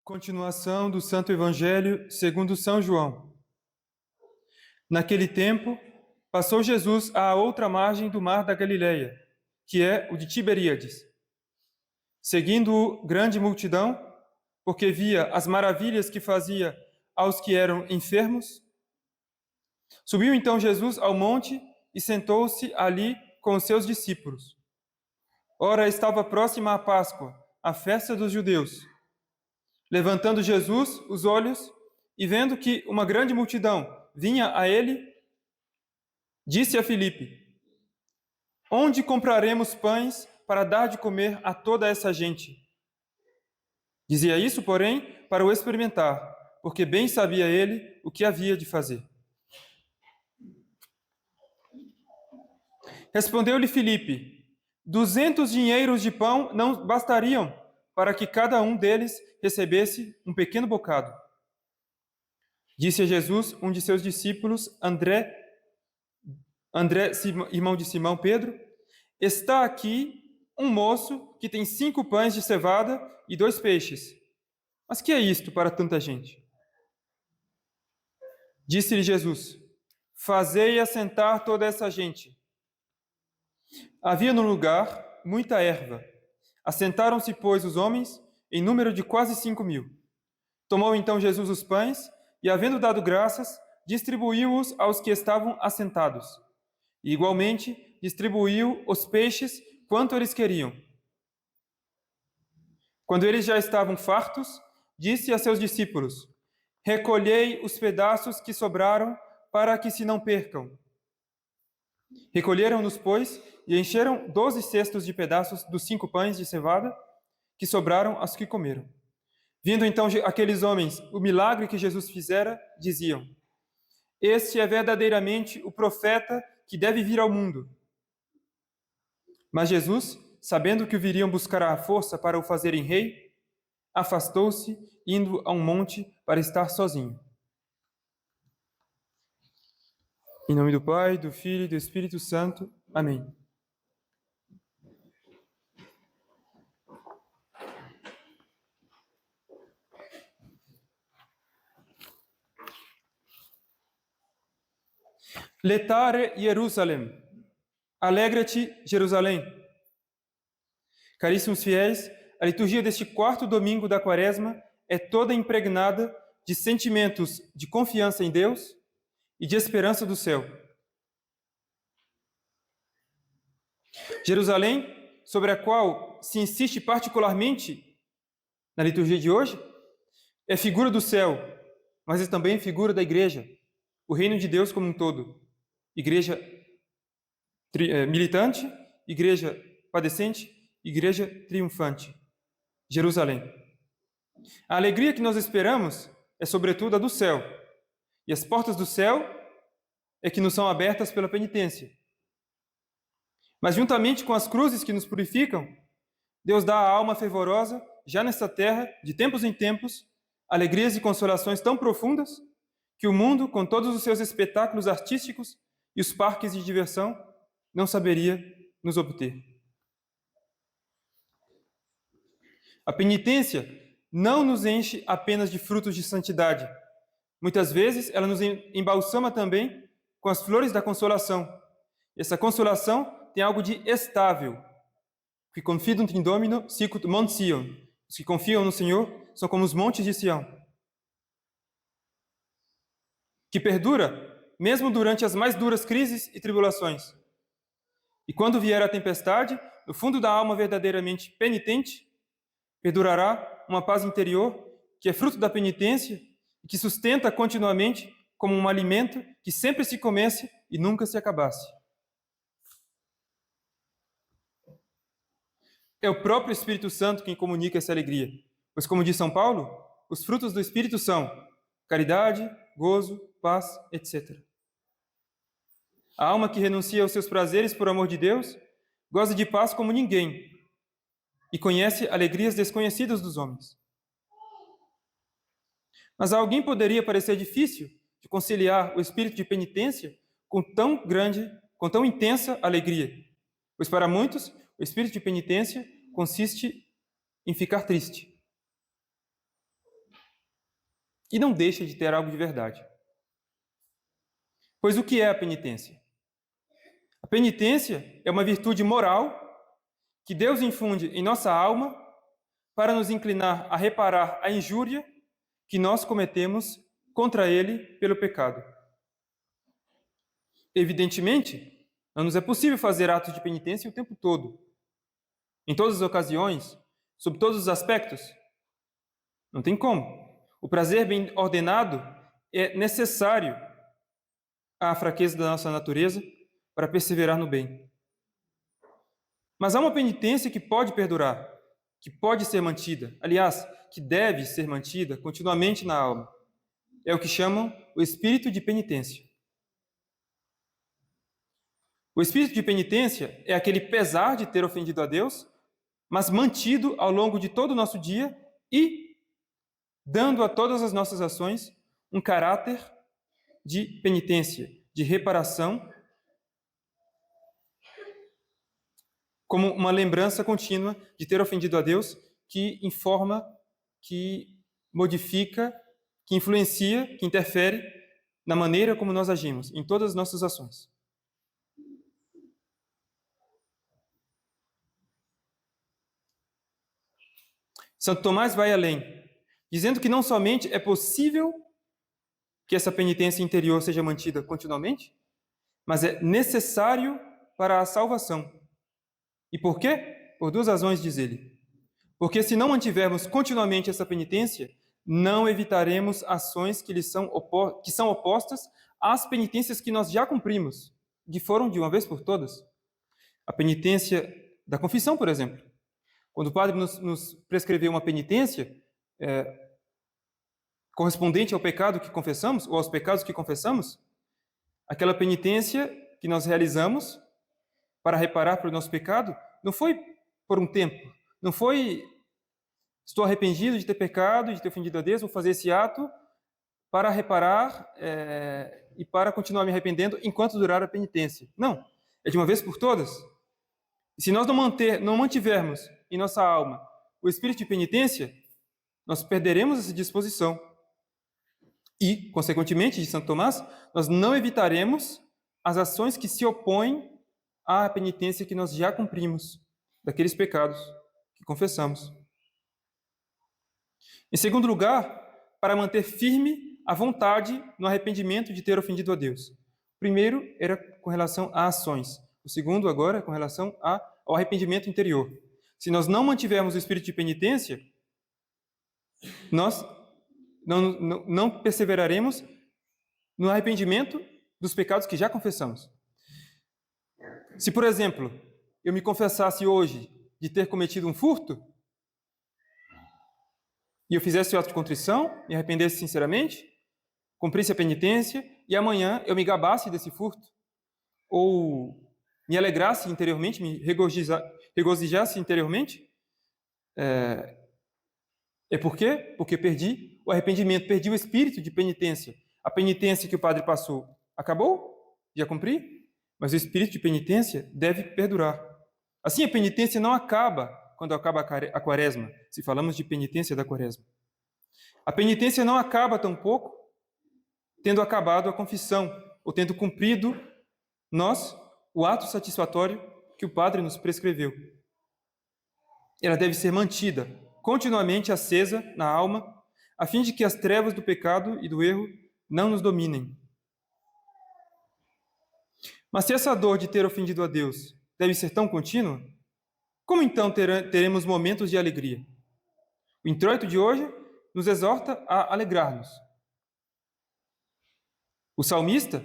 Continuação do Santo Evangelho segundo São João. Naquele tempo, passou Jesus à outra margem do mar da Galileia, que é o de Tiberíades. Seguindo-o grande multidão, porque via as maravilhas que fazia aos que eram enfermos, subiu então Jesus ao monte e sentou-se ali com os seus discípulos. Ora, estava próxima a Páscoa, a festa dos judeus. Levantando Jesus os olhos e vendo que uma grande multidão vinha a ele, disse a Filipe: Onde compraremos pães para dar de comer a toda essa gente? Dizia isso, porém, para o experimentar, porque bem sabia ele o que havia de fazer. Respondeu-lhe Filipe: 200 dinheiros de pão não bastariam para que cada um deles recebesse um pequeno bocado. Disse a Jesus um de seus discípulos, André, irmão de Simão Pedro: Está aqui um moço que tem 5 pães de cevada e 2 peixes. Mas que é isto para tanta gente? Disse-lhe Jesus: Fazei assentar toda essa gente. Havia no lugar muita erva. Assentaram-se, pois, os homens, em número de quase 5.000. Tomou então Jesus os pães e, havendo dado graças, distribuiu-os aos que estavam assentados. E, igualmente, distribuiu os peixes quanto eles queriam. Quando eles já estavam fartos, disse a seus discípulos: Recolhei os pedaços que sobraram, para que se não percam. Recolheram-nos, pois, e encheram 12 cestos de pedaços dos 5 pães de cevada que sobraram aos que comeram. Vindo então aqueles homens o milagre que Jesus fizera, diziam: Este é verdadeiramente o profeta que deve vir ao mundo. Mas Jesus, sabendo que o viriam buscar à força para o fazerem rei, afastou-se, indo a um monte para estar sozinho. Em nome do Pai, do Filho e do Espírito Santo. Amém. Letare Jerusalem. Alegra-te, Jerusalém. Caríssimos fiéis, a liturgia deste 4º domingo da Quaresma é toda impregnada de sentimentos de confiança em Deus e de esperança do céu. Jerusalém, sobre a qual se insiste particularmente na liturgia de hoje, é figura do céu, mas é também figura da igreja, o reino de Deus como um todo. Igreja militante, igreja padecente, igreja triunfante. Jerusalém. A alegria que nós esperamos é sobretudo a do céu. E as portas do céu é que nos são abertas pela penitência. Mas juntamente com as cruzes que nos purificam, Deus dá à alma fervorosa, já nesta terra, de tempos em tempos, alegrias e consolações tão profundas que o mundo, com todos os seus espetáculos artísticos e os parques de diversão, não saberia nos obter. A penitência não nos enche apenas de frutos de santidade. Muitas vezes ela nos embalsama também com as flores da consolação. Essa consolação tem algo de estável. Que confidunt in Domino sicut Mont Sion. Os que confiam no Senhor são como os montes de Sião. Que perdura mesmo durante as mais duras crises e tribulações. E quando vier a tempestade, no fundo da alma verdadeiramente penitente, perdurará uma paz interior que é fruto da penitência e que sustenta continuamente como um alimento que sempre se comesse e nunca se acabasse. É o próprio Espírito Santo quem comunica essa alegria, pois, como diz São Paulo, os frutos do Espírito são caridade, gozo, paz, etc. A alma que renuncia aos seus prazeres por amor de Deus goza de paz como ninguém e conhece alegrias desconhecidas dos homens. Mas a alguém poderia parecer difícil de conciliar o espírito de penitência com tão grande, com tão intensa alegria, pois para muitos o espírito de penitência consiste em ficar triste. e não deixa de ter algo de verdade. Pois o que é a penitência? A penitência é uma virtude moral que Deus infunde em nossa alma para nos inclinar a reparar a injúria que nós cometemos contra Ele pelo pecado. Evidentemente, não nos é possível fazer atos de penitência o tempo todo, em todas as ocasiões, sob todos os aspectos. Não tem como. O prazer bem ordenado é necessário à fraqueza da nossa natureza para perseverar no bem. Mas há uma penitência que pode perdurar, que pode ser mantida, aliás, que deve ser mantida continuamente na alma. É o que chamam o espírito de penitência. O espírito de penitência é aquele pesar de ter ofendido a Deus, mas mantido ao longo de todo o nosso dia e dando a todas as nossas ações um caráter de penitência, de reparação, como uma lembrança contínua de ter ofendido a Deus, que informa, que modifica, que influencia, que interfere na maneira como nós agimos, em todas as nossas ações. Santo Tomás vai além, dizendo que não somente é possível que essa penitência interior seja mantida continuamente, mas é necessário para a salvação. E por quê? Por duas razões, diz ele. Porque se não mantivermos continuamente essa penitência, não evitaremos ações que são opostas às penitências que nós já cumprimos, que foram de uma vez por todas. A penitência da confissão, por exemplo. Quando o padre nos prescreveu uma penitência correspondente ao pecado que confessamos, ou aos pecados que confessamos, aquela penitência que nós realizamos para reparar para o nosso pecado, não foi por um tempo, não foi estou arrependido de ter pecado, de ter ofendido a Deus, vou fazer esse ato para reparar e para continuar me arrependendo enquanto durar a penitência. Não, é de uma vez por todas. E se nós não mantivermos em nossa alma o espírito de penitência, nós perderemos essa disposição. E, consequentemente, de Santo Tomás, nós não evitaremos as ações que se opõem à penitência que nós já cumprimos, daqueles pecados que confessamos. Em segundo lugar, para manter firme a vontade no arrependimento de ter ofendido a Deus. O primeiro era com relação a ações. O segundo, agora, é com relação ao arrependimento interior. Se nós não mantivermos o espírito de penitência, nós não perseveraremos no arrependimento dos pecados que já confessamos. Se, por exemplo, eu me confessasse hoje de ter cometido um furto, e eu fizesse o ato de contrição, me arrependesse sinceramente, cumprisse a penitência, e amanhã eu me gabasse desse furto, ou me alegrasse interiormente, me regozijasse interiormente, por quê? Porque perdi o arrependimento, perdi o espírito de penitência. A penitência que o padre passou acabou, já cumpri, mas o espírito de penitência deve perdurar. Assim, a penitência não acaba quando acaba a quaresma, se falamos de penitência da quaresma. A penitência não acaba tampouco tendo acabado a confissão, ou tendo cumprido nós o ato satisfatório que o padre nos prescreveu. Ela deve ser mantida continuamente acesa na alma, a fim de que as trevas do pecado e do erro não nos dominem. Mas se essa dor de ter ofendido a Deus deve ser tão contínua, como então teremos momentos de alegria? O introito de hoje nos exorta a alegrar-nos. O salmista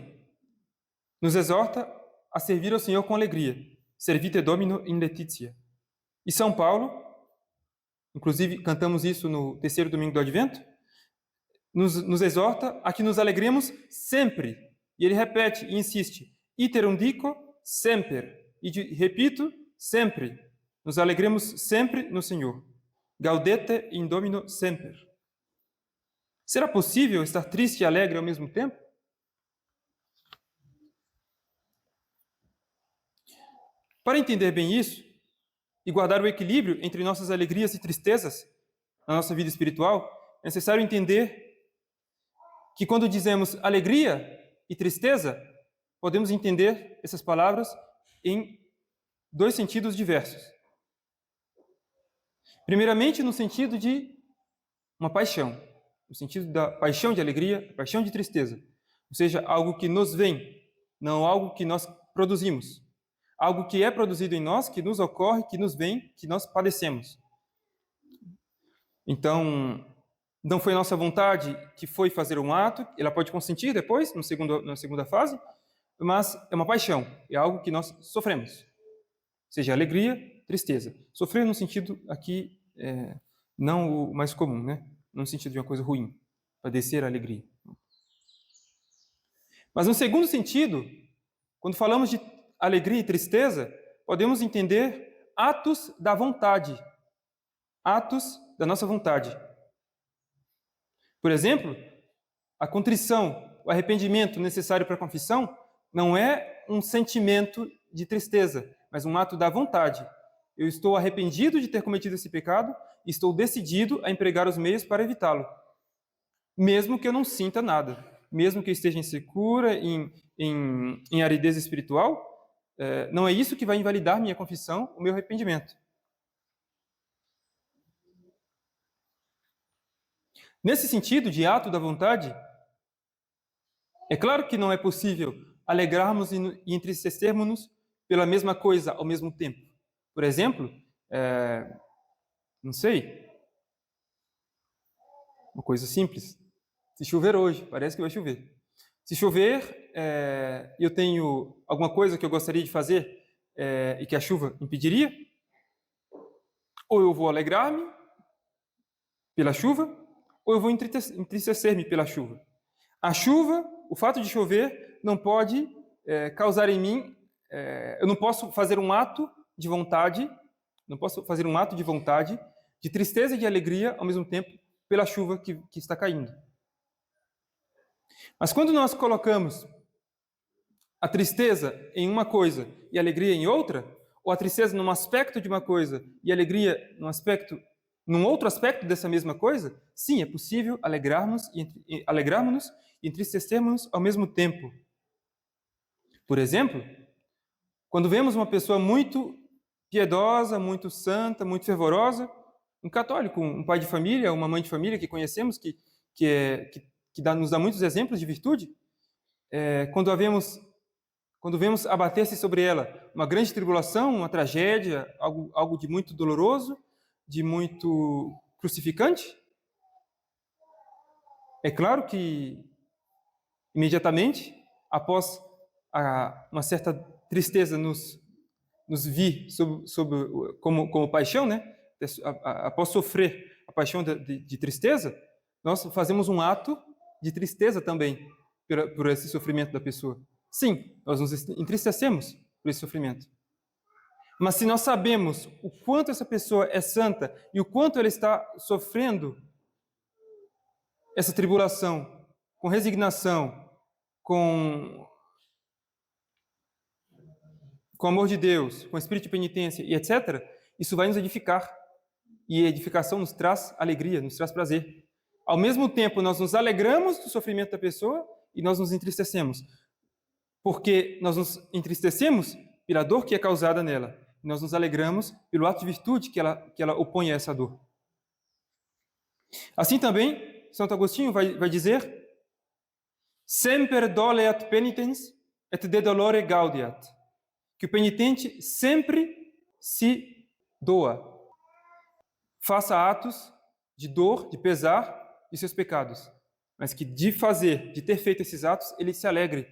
nos exorta a servir ao Senhor com alegria. Servite Domino in laetitia. E São Paulo, inclusive cantamos isso no terceiro domingo do Advento, nos exorta a que nos alegremos sempre. E ele repete e insiste, iterum dico semper. E repito, sempre. Nos alegremos sempre no Senhor. Gaudete in Domino semper. Será possível estar triste e alegre ao mesmo tempo? Para entender bem isso e guardar o equilíbrio entre nossas alegrias e tristezas na nossa vida espiritual, é necessário entender que quando dizemos alegria e tristeza, podemos entender essas palavras em dois sentidos diversos. Primeiramente, no sentido de uma paixão, no sentido da paixão de alegria, paixão de tristeza, ou seja, algo que nos vem, não algo que nós produzimos, algo que é produzido em nós, que nos ocorre, que nos vem, que nós padecemos. Então, não foi nossa vontade que foi fazer um ato, ela pode consentir depois, na segunda fase, mas é uma paixão, é algo que nós sofremos. Seja alegria, tristeza. Sofrer no sentido aqui, não o mais comum, né? No sentido de uma coisa ruim, padecer a alegria. Mas no segundo sentido, quando falamos de alegria e tristeza, podemos entender atos da vontade, atos da nossa vontade. Por exemplo, a contrição, o arrependimento necessário para a confissão não é um sentimento de tristeza, mas um ato da vontade. Eu estou arrependido de ter cometido esse pecado e estou decidido a empregar os meios para evitá-lo. Mesmo que eu não sinta nada, mesmo que eu esteja insegura, em aridez espiritual, não é isso que vai invalidar minha confissão, o meu arrependimento. Nesse sentido de ato da vontade, é claro que não é possível alegrarmos e entristecermos-nos pela mesma coisa ao mesmo tempo. Por exemplo, não sei, uma coisa simples. Se chover hoje, parece que vai chover. Se chover, eu tenho alguma coisa que eu gostaria de fazer e que a chuva impediria, ou eu vou alegrar-me pela chuva, ou eu vou entristecer-me pela chuva. A chuva, o fato de chover, não pode causar em mim, eu não posso fazer um ato de vontade, de tristeza e de alegria ao mesmo tempo pela chuva que está caindo. Mas quando nós colocamos a tristeza em uma coisa e a alegria em outra, ou a tristeza num aspecto de uma coisa e a alegria num outro aspecto dessa mesma coisa, sim, é possível alegrarmos e entristecermos ao mesmo tempo. Por exemplo, quando vemos uma pessoa muito piedosa, muito santa, muito fervorosa, um católico, um pai de família, uma mãe de família que conhecemos, que nos dá muitos exemplos de virtude, quando vemos abater-se sobre ela uma grande tribulação, uma tragédia, algo de muito doloroso, de muito crucificante, é claro que imediatamente, após uma certa tristeza nos vir como paixão, né? Após sofrer a paixão de tristeza, nós fazemos um ato de tristeza também por esse sofrimento da pessoa. Sim, nós nos entristecemos por esse sofrimento. Mas se nós sabemos o quanto essa pessoa é santa e o quanto ela está sofrendo essa tribulação com resignação, com amor de Deus, com espírito de penitência e etc., isso vai nos edificar. E a edificação nos traz alegria, nos traz prazer. Ao mesmo tempo, nós nos alegramos do sofrimento da pessoa e nós nos entristecemos. Porque nós nos entristecemos pela dor que é causada nela. E nós nos alegramos pelo ato de virtude que ela opõe a essa dor. Assim também, Santo Agostinho vai dizer: Semper doleat penitens et de dolore gaudiat. Que o penitente sempre se doa. Faça atos de dor, de pesar de seus pecados. Mas que de ter feito esses atos, ele se alegre.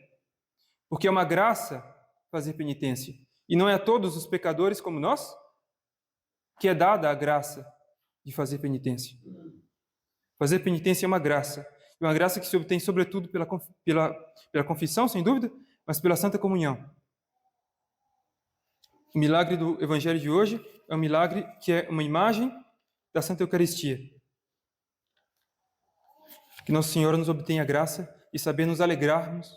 Porque é uma graça fazer penitência. E não é a todos os pecadores como nós que é dada a graça de fazer penitência. Fazer penitência é uma graça. E uma graça que se obtém sobretudo pela confissão, sem dúvida, mas pela Santa Comunhão. O milagre do Evangelho de hoje é um milagre que é uma imagem da Santa Eucaristia. Que Nossa Senhora nos obtenha a graça e saber nos alegrarmos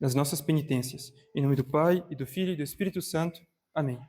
das nossas penitências. Em nome do Pai, e do Filho e do Espírito Santo. Amém.